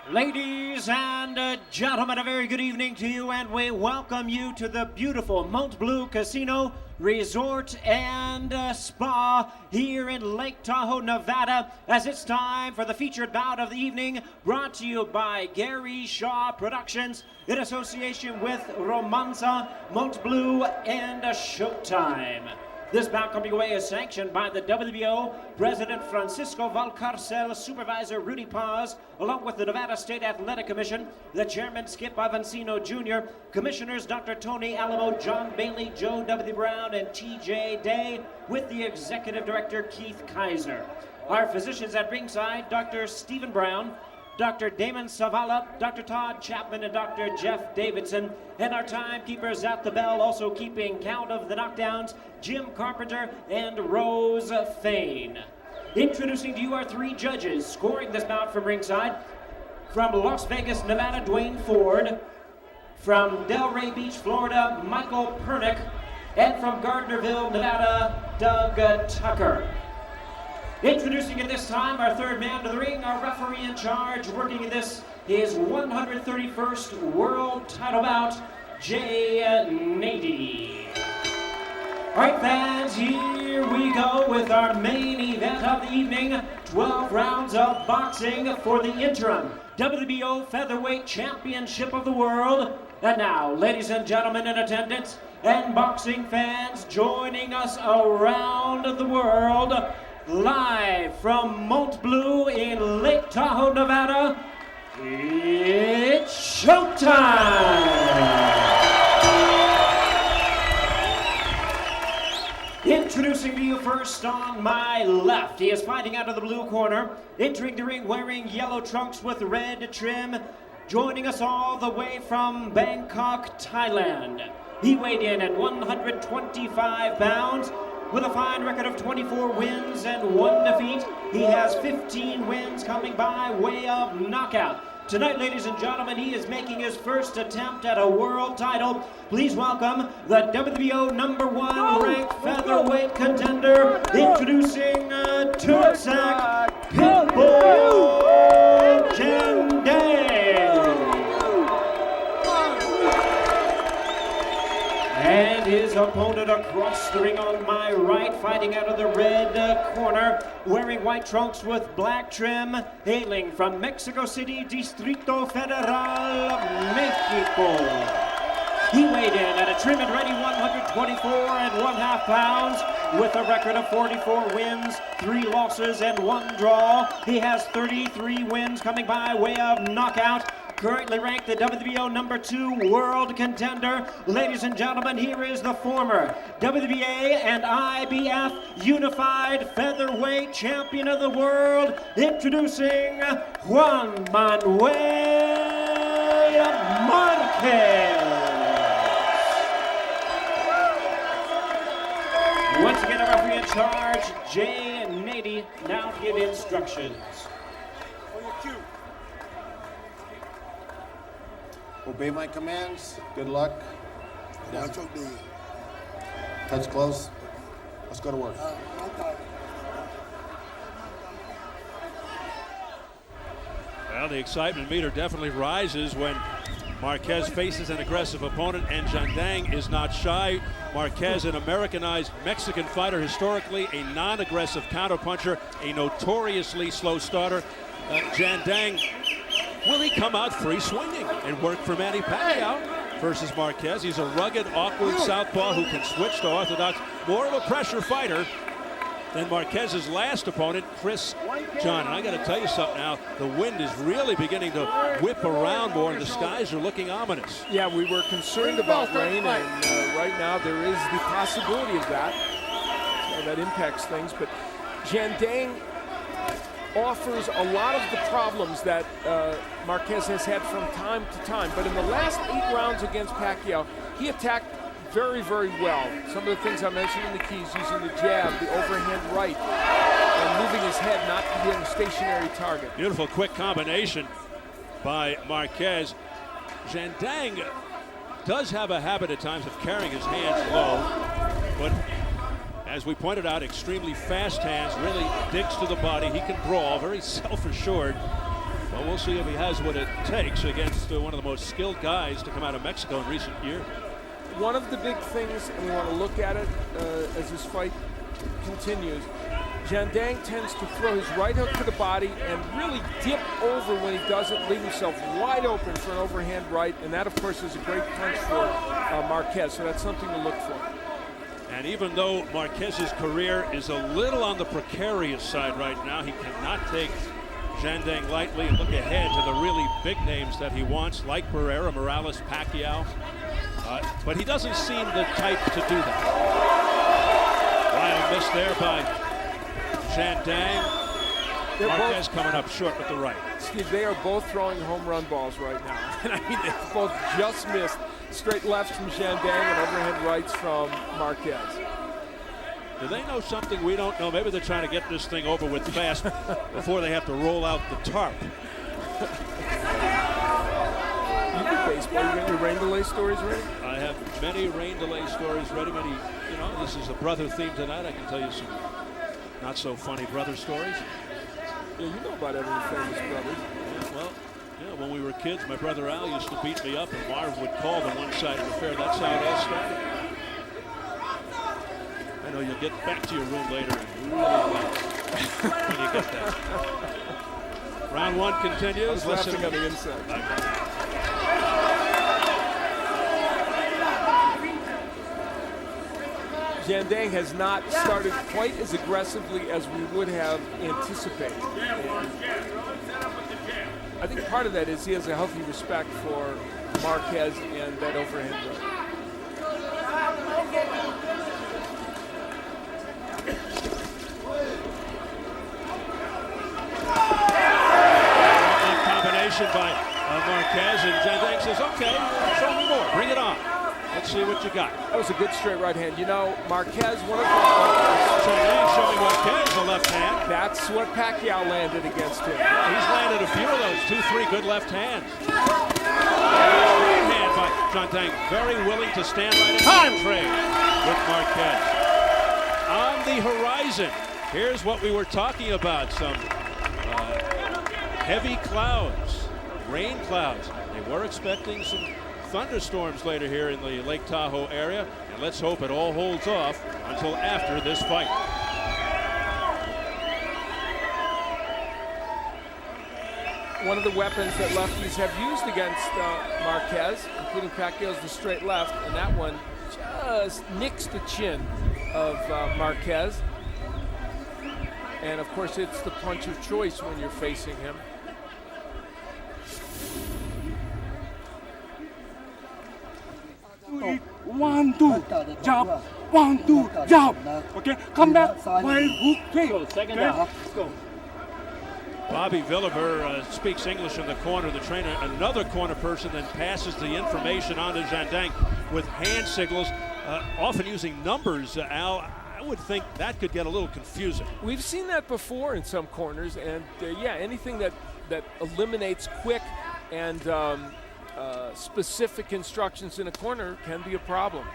Ladies and gentlemen, a very good evening to you, and we welcome you to the beautiful Mont Bleu Casino, Resort, and Spa here in Lake Tahoe, Nevada, as it's time for the featured bout of the evening, brought to you by Gary Shaw Productions in association with Romanza, Mont Bleu, and Showtime. This bout coming away is sanctioned by the WBO, President Francisco Valcarcel, Supervisor Rudy Paz, along with the Nevada State Athletic Commission, the Chairman Skip Avancino Jr., Commissioners Dr. Tony Alamo, John Bailey, Joe W. Brown, and T.J. Day, with the Executive Director Keith Kaiser. Our physicians at ringside, Dr. Stephen Brown, Dr. Damon Savala, Dr. Todd Chapman, and Dr. Jeff Davidson. And our timekeepers at the bell, also keeping count of the knockdowns, Jim Carpenter and Rose Fain. Introducing to you our three judges scoring this bout from ringside. From Las Vegas, Nevada, Dwayne Ford. From Delray Beach, Florida, Michael Pernick. And from Gardnerville, Nevada, Doug Tucker. Introducing at this time our third man to the ring, our referee in charge, working in this his 131st World Title bout, Jay Nady. All right, fans, here we go with our main event of the evening, 12 rounds of boxing for the interim WBO Featherweight Championship of the World. And now, ladies and gentlemen in attendance and boxing fans joining us around the world, live from Mont Bleu in Lake Tahoe, Nevada, it's showtime! Introducing to you first on my left, he is fighting out of the blue corner, entering the ring wearing yellow trunks with red trim, joining us all the way from Bangkok, Thailand. He weighed in at 125 pounds, with a fine record of 24 wins and 1 defeat. He has 15 wins coming by way of knockout. Tonight, ladies and gentlemen, he is making his first attempt at a world title. Please welcome the WBO #1 ranked featherweight contender, introducing Terdsak Jandaeng. And his opponent across the ring on my right, fighting out of the red corner, wearing white trunks with black trim, hailing from Mexico City, Distrito Federal, Mexico. He weighed in at a trim and ready 124.5 pounds with a record of 44 wins, 3 losses, and 1 draw. He has 33 wins coming by way of knockout. Currently ranked the WBO #2 world contender. Ladies and gentlemen, here is the former WBA and IBF unified featherweight champion of the world, introducing Juan Manuel Marquez. Once again, a referee in charge, Jay Nady, now to give instructions. Obey my commands. Good luck. Touch close. Let's go to work. Well, the excitement meter definitely rises when Marquez faces an aggressive opponent, and Jandaeng is not shy. Marquez, an Americanized Mexican fighter, historically a non-aggressive counterpuncher, a notoriously slow starter. Jandaeng, will he come out free swinging and work for Manny Pacquiao versus Marquez? He's a rugged, awkward southpaw who can switch to orthodox. More of a pressure fighter than Marquez's last opponent, Chris John. And I got to tell you something now, the wind is really beginning to whip around more, and the skies are looking ominous. Yeah, we were concerned about rain, and right now there is the possibility of that. So that impacts things, but Jandaeng offers a lot of the problems that Marquez has had from time to time. But in the last 8 rounds against Pacquiao, he attacked very, very well. Some of the things I mentioned in the keys, using the jab, the overhand right, and moving his head, not being a stationary target. Beautiful quick combination by Marquez. Jandaeng does have a habit at times of carrying his hands low, but as we pointed out, extremely fast hands, really digs to the body. He can brawl, very self-assured. Well, we'll see if he has what it takes against one of the most skilled guys to come out of Mexico in recent years. One of the big things, and we want to look at it as this fight continues, Jandaeng tends to throw his right hook to the body and really dip over when he does it, leave himself wide open for an overhand right, and that, of course, is a great punch for Marquez, so that's something to look for. And even though Marquez's career is a little on the precarious side right now, he cannot take Jandaeng lightly and look ahead to the really big names that he wants, like Pereira, Morales, Pacquiao. But he doesn't seem the type to do that. Wild miss there by Jandaeng. Marquez coming up short with the right. Steve, they are both throwing home run balls right now. And I mean, they both just missed straight lefts from Jandaeng and overhead rights from Marquez. Do they know something we don't know? Maybe they're trying to get this thing over with fast before they have to roll out the tarp. You do baseball. You got your rain delay stories ready? I have many rain delay stories ready. Many, this is a brother theme tonight. I can tell you some not so funny brother stories. Yeah, you know about every famous brothers. Yeah, well, when we were kids, my brother Al used to beat me up, and Marv would call the one-sided affair. That's how it all started. I know you'll get back to your room later and really laugh when you get that. Round one continues. I was laughing on the inside. Jandaeng has not started quite as aggressively as we would have anticipated. And I think part of that is he has a healthy respect for Marquez and that overhand right. Combination by Marquez, and Jandaeng says, okay, show me more, bring it on. Let's see what you got. That was a good straight right hand. Marquez, one of the... Jandaeng showing Marquez a left hand. That's what Pacquiao landed against him. Yeah, he's landed a few of those, 2-3 good left hands. Right hand by Jandaeng, very willing to stand right in the trade with Marquez. On the horizon, here's what we were talking about, some heavy clouds, rain clouds. They were expecting some thunderstorms later here in the Lake Tahoe area, and let's hope it all holds off until after this fight. One of the weapons that lefties have used against Marquez, including Pacquiao's the straight left, and that one just nicks the chin of Marquez. And of course, it's the punch of choice when you're facing him. One, two, jab. 1, 2, jab. Okay, come back. Right hook, kick. Second down. Let's go. Bobby Villiver speaks English in the corner. The trainer, another corner person, then passes the information on to Jandaeng with hand signals, often using numbers. Al, I would think that could get a little confusing. We've seen that before in some corners, and yeah, anything that eliminates quick and specific instructions in a corner can be a problem.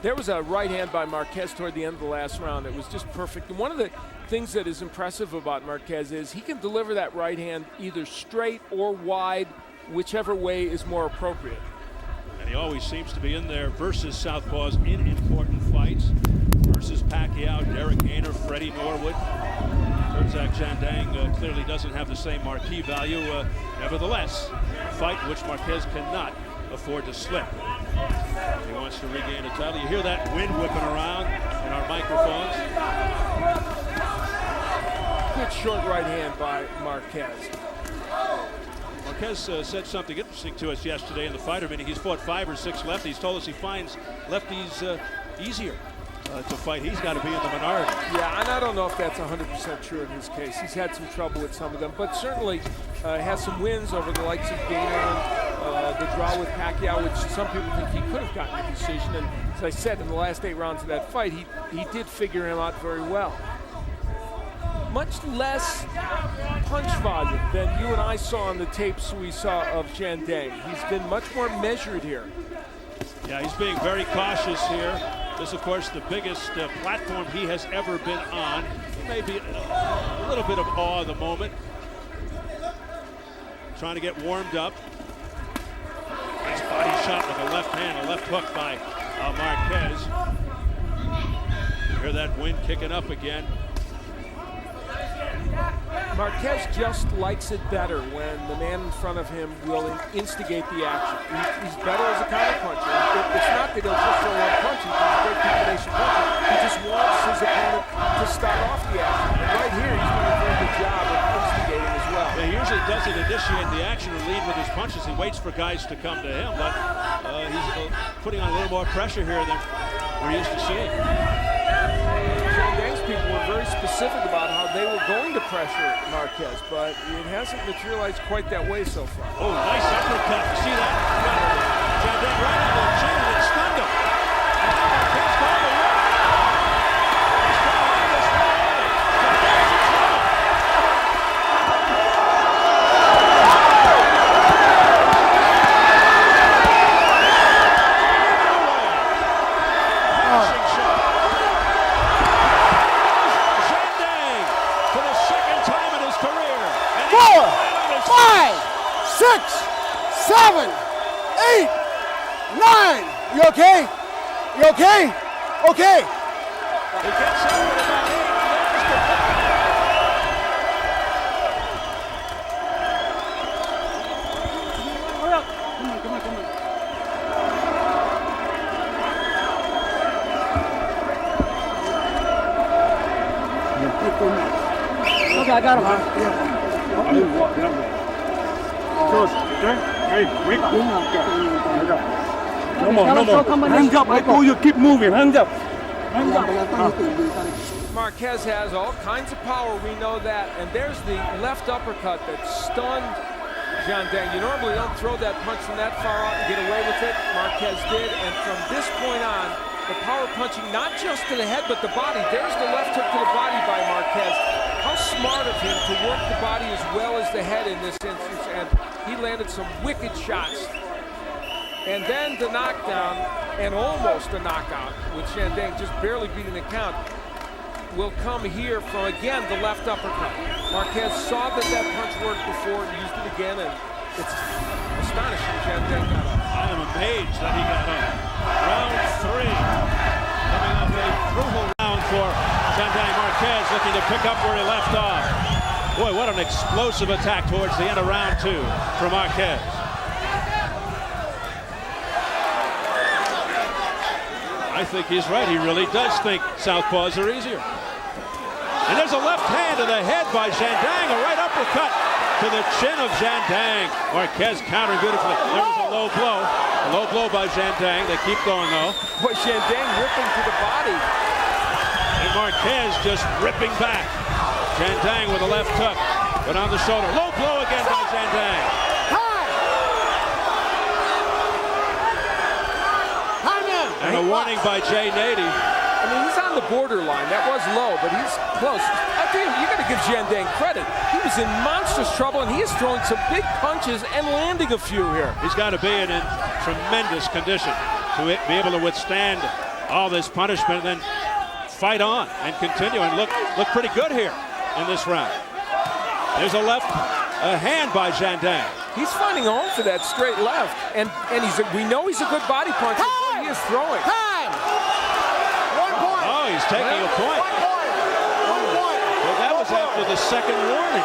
There was a right hand by Marquez toward the end of the last round that was just perfect. And one of the things that is impressive about Marquez is he can deliver that right hand either straight or wide, whichever way is more appropriate. And he always seems to be in there versus southpaws in important fights. Versus Pacquiao, Derek Gainer, Freddie Norwood. Terdsak Jandaeng clearly doesn't have the same marquee value. Nevertheless, a fight in which Marquez cannot afford to slip. He wants to regain a title. You hear that wind whipping around in our microphones. Good short right hand by Marquez. Marquez said something interesting to us yesterday in the fighter meeting. He's fought 5 or 6 lefties. He's told us he finds lefties easier to fight. He's got to be in the minority. Yeah, and I don't know if that's 100% true in his case. He's had some trouble with some of them, but certainly has some wins over the likes of Gainer and the draw with Pacquiao, which some people think he could have gotten a decision. And as I said, in the last 8 rounds of that fight, he did figure him out very well. Much less punch volume than you and I saw on the tapes we saw of Jandaeng. He's been much more measured here. Yeah, he's being very cautious here. This, of course, the biggest platform he has ever been on. He may be a little bit of awe at the moment. trying to get warmed up. Nice body shot with a left hand, a left hook by Marquez. Hear that wind kicking up again. Marquez just likes it better when the man in front of him will instigate the action. He's better as a counterpuncher. It's not that he'll just throw one punch, he's a great combination puncher. He just wants his opponent to start off the action. And right here, he's doing a very good job of instigating as well. Yeah, he usually doesn't initiate the action or lead with his punches. He waits for guys to come to him, but he's putting on a little more pressure here than we're used to seeing. Jandaeng's people were very specific about how they were going to pressure Marquez, but it hasn't materialized quite that way so far. Oh, nice uppercut. You see that? Jandaeng right on the chin and it stunned him. And now Marquez going to work. He's trying to end this right away. Jandaeng's in trouble. Punching shot. Jandaeng for the second time in his career. And 4, 5, 6, 7, 8, 9. You okay? You okay? Okay. He gets up at about 8. There's the Hurry up. Come on. Okay, I got him. Hey, wait. No more. Hands up. I told you keep moving. Hands up. Marquez has all kinds of power, we know that, and there's the left uppercut that stunned Jandaeng. You normally don't throw that punch from that far out and get away with it. Marquez did, and from this point on, the power punching, not just to the head, but the body. There's the left hook to the body by Marquez. How smart of him to work the body as well as the head in this instance, and he landed some wicked shots. And then the knockdown, and almost a knockout, with Jandaeng just barely beating the count, will come here from, again, the left uppercut. Marquez saw that punch worked before, used it again, and it's astonishing Jandaeng got up. I am amazed that he got up. Round 3. Coming up a brutal round for Jandaeng. Marquez looking to pick up where he left off. Boy, what an explosive attack towards the end of round 2 for Marquez. I think he's right. He really does think southpaws are easier. And there's a left hand to the head by Jandaeng. A right uppercut to the chin of Jandaeng. Marquez countering beautifully. There was a low blow. A low blow by Jandaeng. They keep going though. Boy, Jandaeng ripping to the body. And Marquez just ripping back. Jandaeng with a left hook. But on the shoulder. Low blow again by Jandaeng. And a warning by Jay Nady. I mean, he's on the borderline. That was low, but he's close. I think you got to give Jandaeng credit. He was in monstrous trouble, and he is throwing some big punches and landing a few here. He's got to be in tremendous condition to be able to withstand all this punishment and then fight on and continue and look pretty good here in this round. There's a hand by Jandaeng. He's finding home for that straight left, and we know he's a good body puncher. He is throwing. Time. 1 point. Oh, he's taking a point. 1 point. Well, that was after the second warning.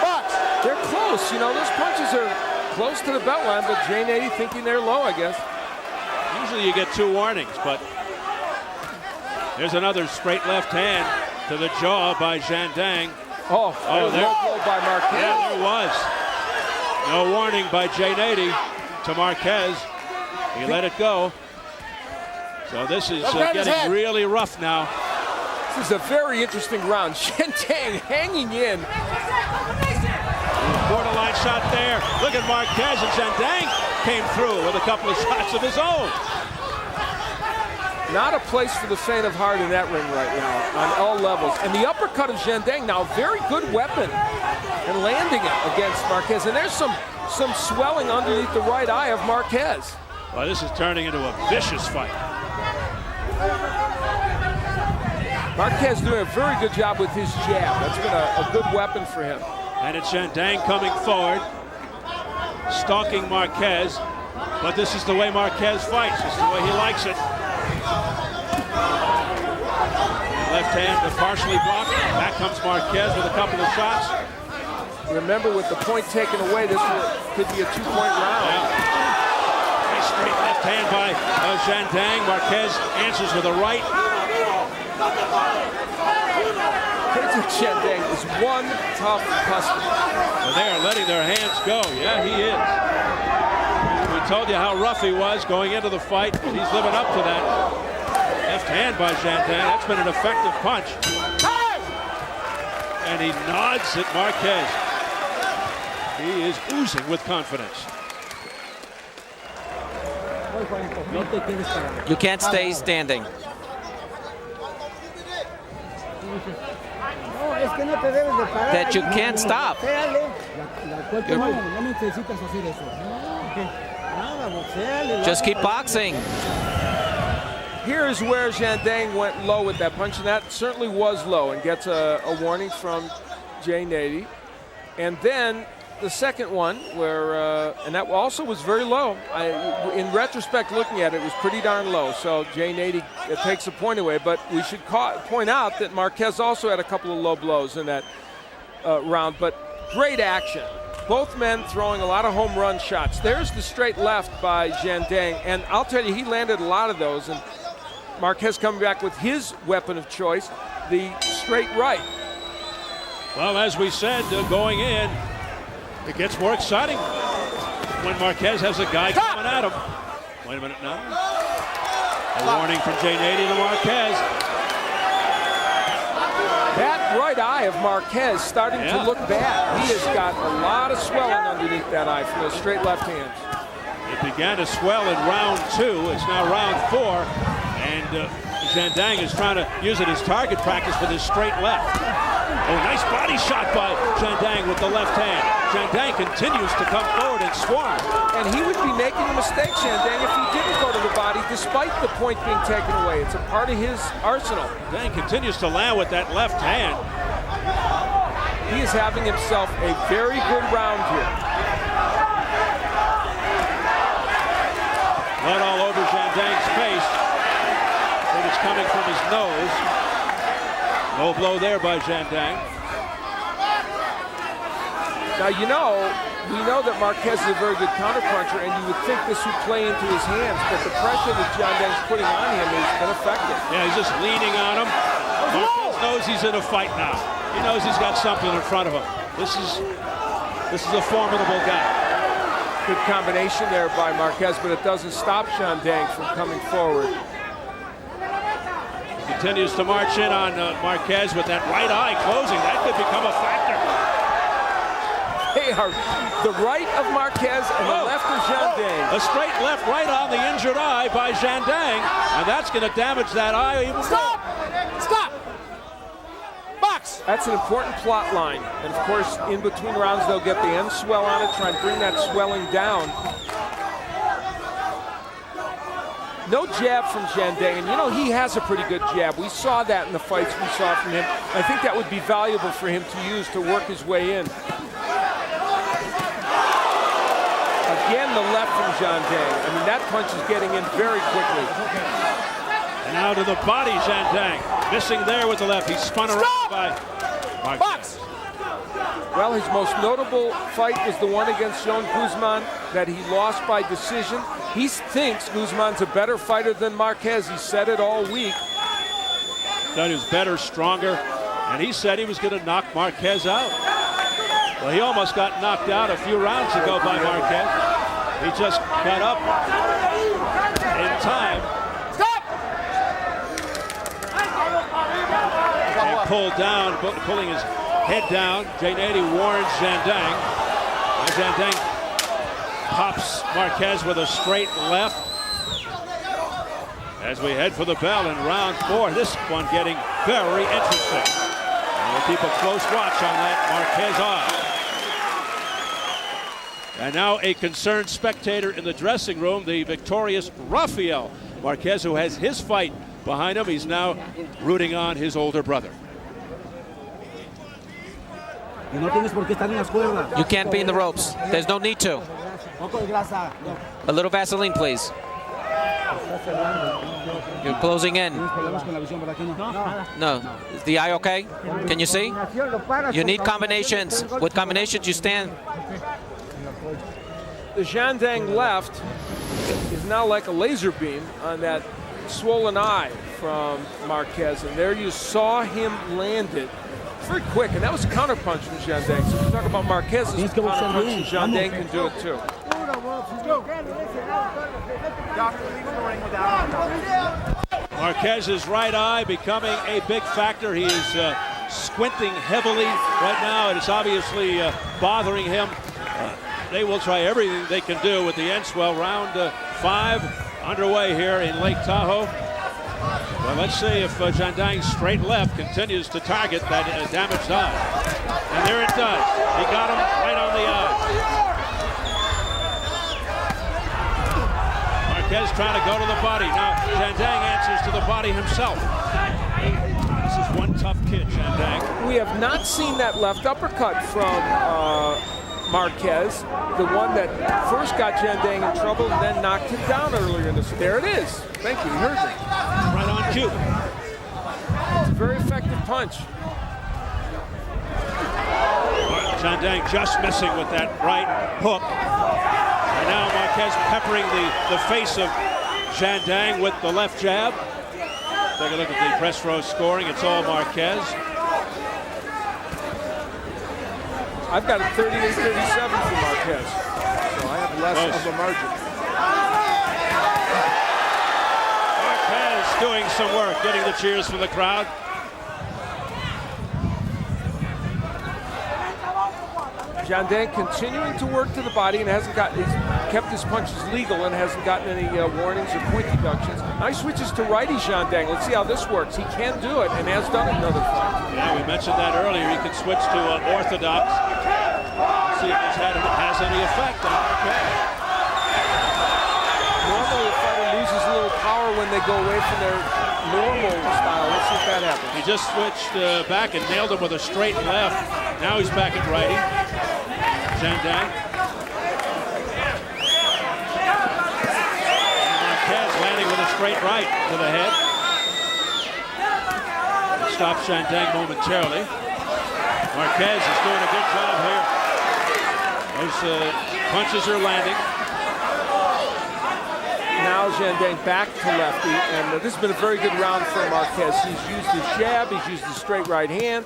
They're close. You know, those punches are close to the belt line, but Jay Nady thinking they're low, I guess. Usually you get 2 warnings, but there's another straight left hand to the jaw by Jandaeng. Oh, there blow by Marquez. Yeah, there was. No warning by Jay Nady to Marquez. He let it go. So this is getting really rough now. This is a very interesting round. Jandaeng hanging in. Borderline shot there. Look at Marquez, and Jandaeng came through with a couple of shots of his own. Not a place for the faint of heart in that ring right now on all levels. And the uppercut of Jandaeng now, very good weapon and landing it against Marquez. And there's some swelling underneath the right eye of Marquez. Well, this is turning into a vicious fight. Marquez doing a very good job with his jab. That's been a good weapon for him. And it's Jandaeng coming forward. stalking Marquez, but this is the way Marquez fights. This is the way he likes it. Left hand partially blocked. Back comes Marquez with a couple of shots. Remember, with the point taken away, this could be a 2-point round. Yeah. Nice straight left hand by Jandaeng. Marquez answers with a right. Terdsak Jandaeng is one tough customer. And they are letting their hands go. Yeah, he is. We told you how rough he was going into the fight, and he's living up to that. Left hand by Jandaeng. That's been an effective punch. And he nods at Marquez. He is oozing with confidence. You can't stay standing. That you can't stop. Just keep boxing. Here's where Jandaeng went low with that punch, and that certainly was low, and gets a warning from Jay Nady. And then the second one, where and that also was very low. In retrospect, looking at it, it was pretty darn low. So Jay Nady takes a point away, but we should point out that Marquez also had a couple of low blows in that round. But great action. Both men throwing a lot of home run shots. There's the straight left by Jandaeng, and I'll tell you, he landed a lot of those. And Marquez coming back with his weapon of choice, the straight right. Well, as we said, going in, it gets more exciting when Marquez has a guy coming at him. Wait a minute now. A warning from Jay Nady to Marquez. That right eye of Marquez starting to look bad. He has got a lot of swelling underneath that eye from those straight left hands. It began to swell in round 2. It's now round 4. And Jandaeng is trying to use it as target practice with his straight left. Oh, nice body shot by Jandaeng with the left hand. Jandaeng continues to come forward and swarm. And he would be making a mistake, Jandaeng, if he didn't go to the body, despite the point being taken away. It's a part of his arsenal. Jandaeng continues to land with that left hand. He is having himself a very good round here. Blood all over Jandaeng's face. And it's coming from his nose. Low blow there by Jandaeng. Now, we know that Marquez is a very good counterpuncher, and you would think this would play into his hands, but the pressure that Jandaeng's putting on him has been effective. Yeah, he's just leaning on him. Marquez knows he's in a fight now. He knows he's got something in front of him. This is a formidable guy. Good combination there by Marquez, but it doesn't stop Jandaeng from coming forward. Continues to march in on Marquez with that right eye closing. That could become a factor. They are the right of Marquez and the left of Jandaeng. A straight left right on the injured eye by Jandaeng, and that's going to damage that eye even more. Stop! Stop! Box! That's an important plot line. And of course, in between rounds, they'll get the end swell on it, try and bring that swelling down. No jab from Jandaeng, and he has a pretty good jab. We saw that in the fights we saw from him. I think that would be valuable for him to use to work his way in. Again, the left from Jandaeng. I mean, that punch is getting in very quickly. And now to the body, Jandaeng. Missing there with the left. He's spun around by Marquez. Well, his most notable fight was the one against John Guzman that he lost by decision. He thinks Guzman's a better fighter than Marquez. He said it all week. Thought he was better, stronger, and he said he was going to knock Marquez out. Well, he almost got knocked out a few rounds ago by Marquez. He just got up in time. Stop! And pulled down, pulling his head down. Jay Nady warns Jandaeng. Jandaeng pops Marquez with a straight left. As we head for the bell in round 4, this one getting very interesting. And we'll keep a close watch on that Marquez eye. And now a concerned spectator in the dressing room, the victorious Rafael Marquez, who has his fight behind him. He's now rooting on his older brother. You can't be in the ropes. There's no need to. A little Vaseline, please. You're closing in. No. Is the eye okay? Can you see? You need combinations. With combinations, you stand. The Jandaeng left is now like a laser beam on that swollen eye from Marquez. And there you saw him land it very quick. And that was a counterpunch from Jandaeng. So if you talk about Marquez's counterpunch, Jandaeng can do it too. Marquez's right eye becoming a big factor. He is squinting heavily right now, and it's obviously bothering him. They will try everything they can do with the end swell. Round 5 underway here in Lake Tahoe. Well, let's see if Jandaeng's straight left continues to target that damaged eye. And there it does. He got him right on the eye. Marquez trying to go to the body. Now Jandaeng answers to the body himself. This is one tough kid, Jandaeng. We have not seen that left uppercut from Marquez, the one that first got Jandaeng in trouble and then knocked him down earlier in this. There it is. Thank you. You heard me. Right on cue. It's a very effective punch. Jandaeng just missing with that right hook. And now Marquez peppering the face of Jandaeng with the left jab. Take a look at the press row scoring. It's all Marquez. I've got a 38-37 for Marquez, so I have less of a margin. Marquez doing some work, getting the cheers from the crowd. Jandaeng continuing to work to the body and he's kept his punches legal and hasn't gotten any warnings or point deductions. Now he switches to righty Jandaeng. Let's see how this works. He can do it and has done it in other fights. Yeah, we mentioned that earlier. He can switch to orthodox. See if this has any effect on Marquez. Normally a fighter loses a little power when they go away from their normal style. Let's see if that happens. He just switched back and nailed him with a straight left. Now he's back at righty. Jandaeng. Marquez landing with a straight right to the head. Stops Jandaeng momentarily. Marquez is doing a good job here. Those punches are landing. Now Jandaeng back to lefty, and this has been a very good round for Marquez. He's used his jab, he's used his straight right hand.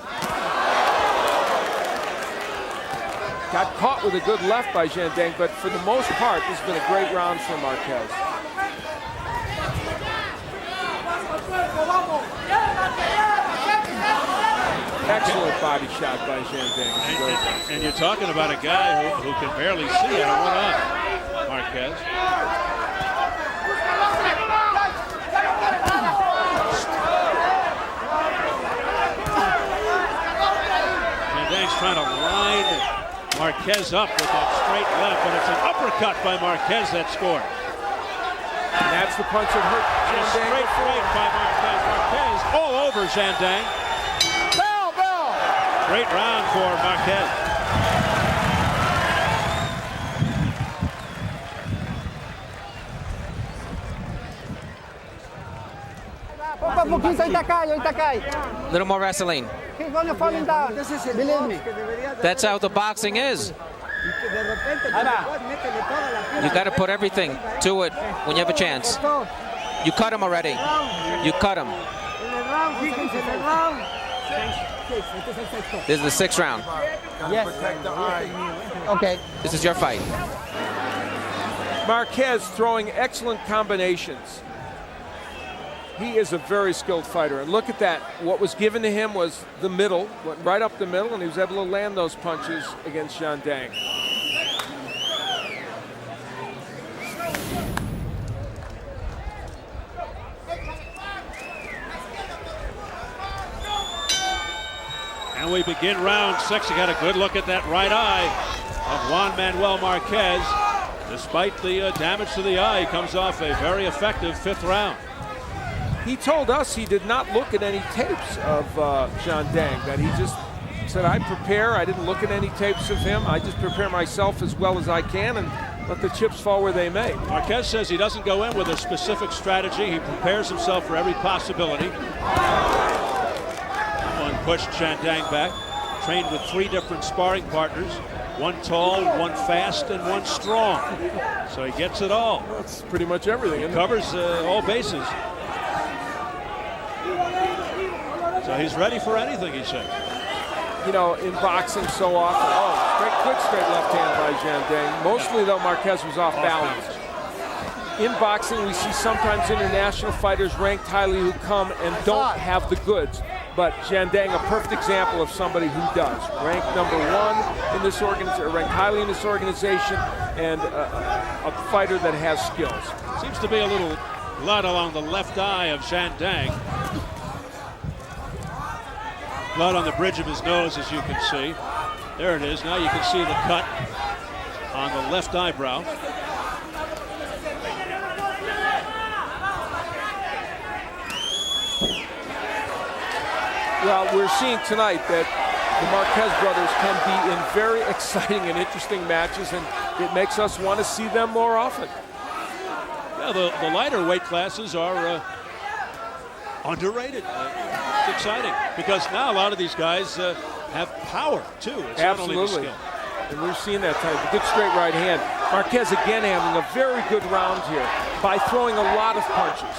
Got caught with a good left by Jandaeng, but for the most part, this has been a great round for Marquez. Excellent body shot by Jandaeng. And you're talking about a guy who can barely see out of one eye, Marquez. Jandaeng's trying to line Marquez up with that straight left, but it's an uppercut by Marquez that scored. And that's the punch that hurt And a straight right by Marquez. Marquez all over Jandaeng. Bell! Great round for Marquez. A little more Vaseline. He's gonna fall down. Believe me. That's how the boxing is. You got to put everything to it when you have a chance. You cut him already. You cut him. This is the 6th round. Yes. Okay. This is your fight. Marquez throwing excellent combinations. He is a very skilled fighter, and look at that. What was given to him was the middle, went right up the middle, and he was able to land those punches against Jandaeng. And we begin round 6. You got a good look at that right eye of Juan Manuel Marquez. Despite the damage to the eye, he comes off a very effective 5th round. He told us he did not look at any tapes of Jandaeng, that he just said, I didn't look at any tapes of him. I just prepare myself as well as I can, and let the chips fall where they may. Marquez says he doesn't go in with a specific strategy. He prepares himself for every possibility. One pushed Jandaeng back. Trained with 3 different sparring partners. One tall, one fast, and one strong. So he gets it all. That's pretty much everything. He covers all bases. So he's ready for anything, he says. You know, in boxing so often, quick straight left hand by Jandaeng. Mostly, though, Marquez was off balance. In boxing, we see sometimes international fighters ranked highly who come and don't have the goods. But Jandaeng, a perfect example of somebody who does. Ranked #1 in this organization, ranked highly in this organization, and a fighter that has skills. Seems to be a little blood along the left eye of Jandaeng. Blood on the bridge of his nose, as you can see. There it is. Now you can see the cut on the left eyebrow. Well, we're seeing tonight that the Marquez brothers can be in very exciting and interesting matches, and it makes us want to see them more often. Yeah, the lighter weight classes are underrated. It's exciting because now a lot of these guys have power too. It's Absolutely. Not only the skill. And we've seen that tonight. A good straight right hand. Marquez again having a very good round here by throwing a lot of punches.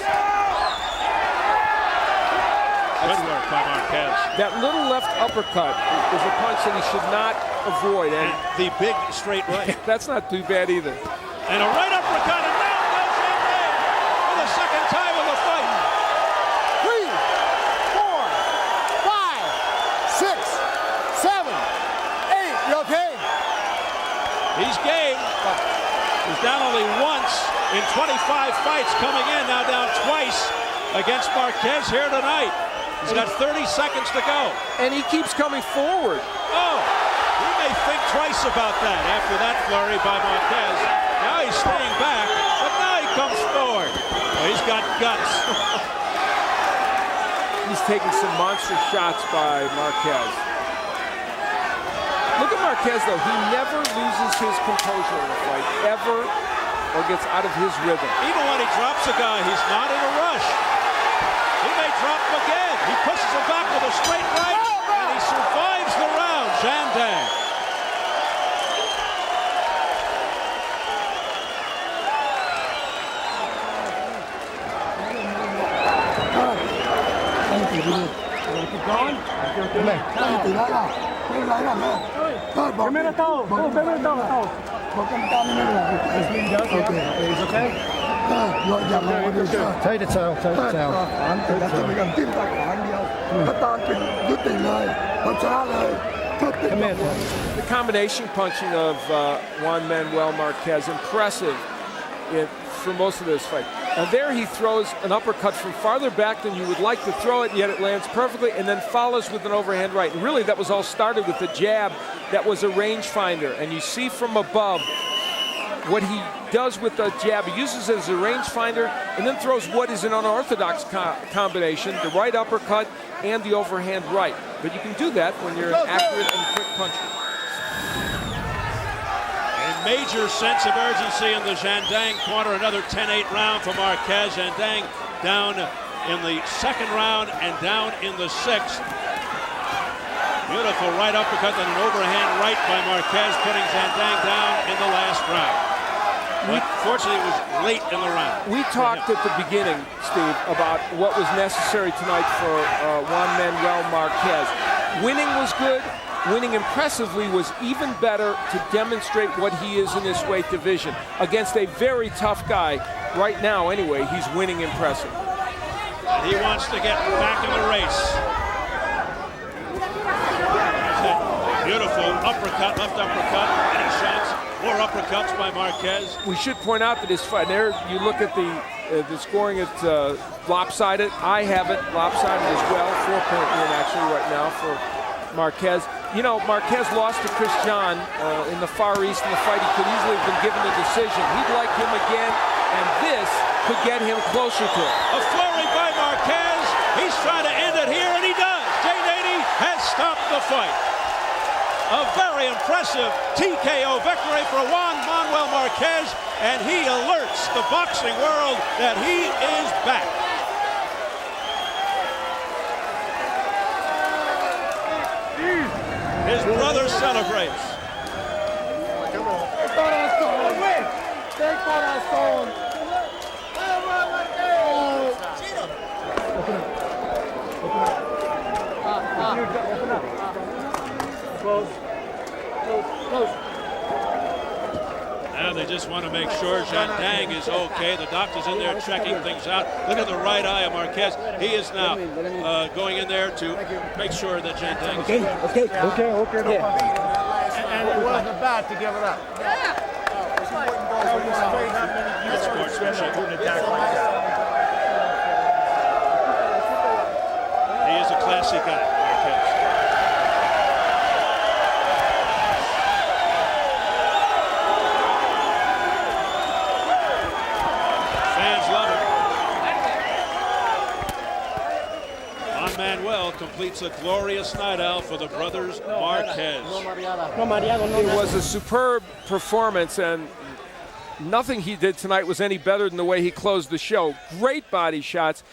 Good work by Marquez. That little left uppercut is a punch that he should not avoid. And the big straight right. That's not too bad either. And a right uppercut, and down goes Jandaeng for the second time of the fight. 3, 4, 5, 6, 7, 8. You okay? He's game. He's down only once in 25 fights, coming in now down twice against Marquez here tonight. He's got 30 seconds to go. And he keeps coming forward. Oh, he may think twice about that after that flurry by Marquez. Now he's staying back, but now he comes forward. Oh, he's got guts. He's taking some monster shots by Marquez. Look at Marquez, though. He never loses his composure in a fight, ever, or gets out of his rhythm. Even when he drops a guy, he's not in a rush. He may drop him again. He pushes him back with a straight right, and he survives the round. Jandaeng. Take the tail, take the tail. Come here. The combination punching of Juan Manuel Marquez, impressive for most of this fight. Now there he throws an uppercut from farther back than you would like to throw it, yet it lands perfectly, and then follows with an overhand right. And really, that was all started with the jab that was a rangefinder. And you see from above what he does with the jab. He uses it as a rangefinder and then throws what is an unorthodox combination, the right uppercut and the overhand right. But you can do that when you're an accurate and quick puncher. A major sense of urgency in the Jandaeng corner. Another 10-8 round for Marquez. Jandaeng down in the second round and down in the sixth. Beautiful right uppercut and an overhand right by Marquez, putting Jandaeng down in the last round. But fortunately, it was late in the round. We talked at the beginning, Steve, about what was necessary tonight for Juan Manuel Marquez. Winning was good. Winning impressively was even better to demonstrate what he is in this weight division. Against a very tough guy, right now anyway, he's winning impressive. And he wants to get back in the race. Beautiful uppercut, left uppercut, any shots, more uppercuts by Marquez. We should point out that this fight, there you look at the scoring, it's lopsided. I have it lopsided as well, 4-point win actually right now for Marquez. You know, Marquez lost to Chris John in the Far East in the fight. He could easily have been given a decision. He'd like him again, and this could get him closer to it. A flurry by Marquez. He's trying to end it here, and he does. J80 has stopped the fight. A very impressive TKO victory for Juan Manuel Manuel Marquez, and he alerts the boxing world that he is back. His brother celebrates. Now they just want to make sure Jandaeng is okay. The doctor's in there checking things out. Look at the right eye of Marquez. He is now going in there to make sure that Jandaeng is okay. And it wasn't bad to give it up. He is a classy guy, Marquez. Fans love it. Juan Manuel completes a glorious night out for the brothers Marquez. It was a superb performance, and nothing he did tonight was any better than the way he closed the show. Great body shots,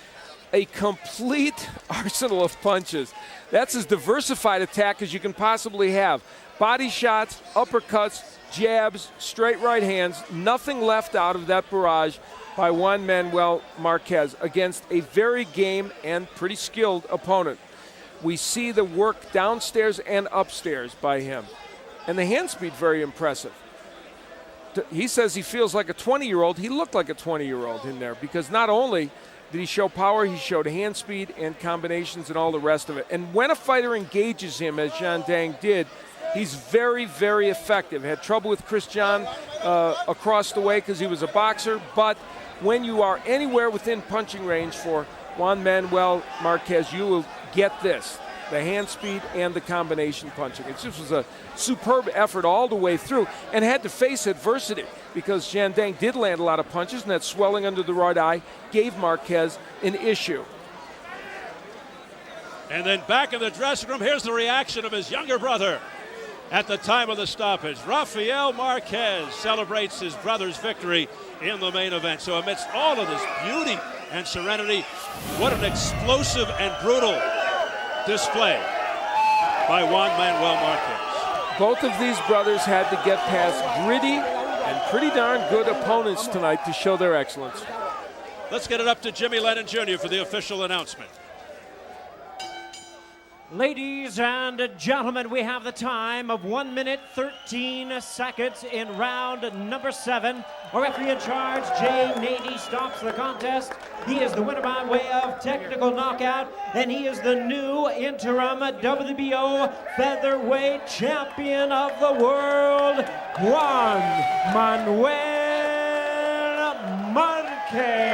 a complete arsenal of punches. That's as diversified attack as you can possibly have. Body shots, uppercuts, jabs, straight right hands, nothing left out of that barrage by Juan Manuel Marquez against a very game and pretty skilled opponent. We see the work downstairs and upstairs by him. And the hand speed, very impressive. He says he feels like a 20-year-old. He looked like a 20-year-old in there because not only did he show power, he showed hand speed and combinations and all the rest of it. And when a fighter engages him, as Jandaeng did, he's very, very effective. Had trouble with Chris John across the way because he was a boxer. But when you are anywhere within punching range for Juan Manuel Marquez, you will get this. The hand speed and the combination punching. It just was a superb effort all the way through and had to face adversity because Jandaeng did land a lot of punches, and that swelling under the right eye gave Marquez an issue. And then back in the dressing room, here's the reaction of his younger brother at the time of the stoppage. Rafael Marquez celebrates his brother's victory in the main event. So amidst all of this beauty and serenity, what an explosive and brutal display by Juan Manuel Marquez. Both of these brothers had to get past gritty and pretty darn good opponents tonight to show their excellence. Let's get it up to Jimmy Lennon Jr. for the official announcement. Ladies and gentlemen, we have the time of 1 minute 13 seconds in round number 7. Our referee in charge, Jay Nady, stops the contest. He is the winner by way of technical knockout, and he is the new interim WBO featherweight champion of the world, Juan Manuel Marquez.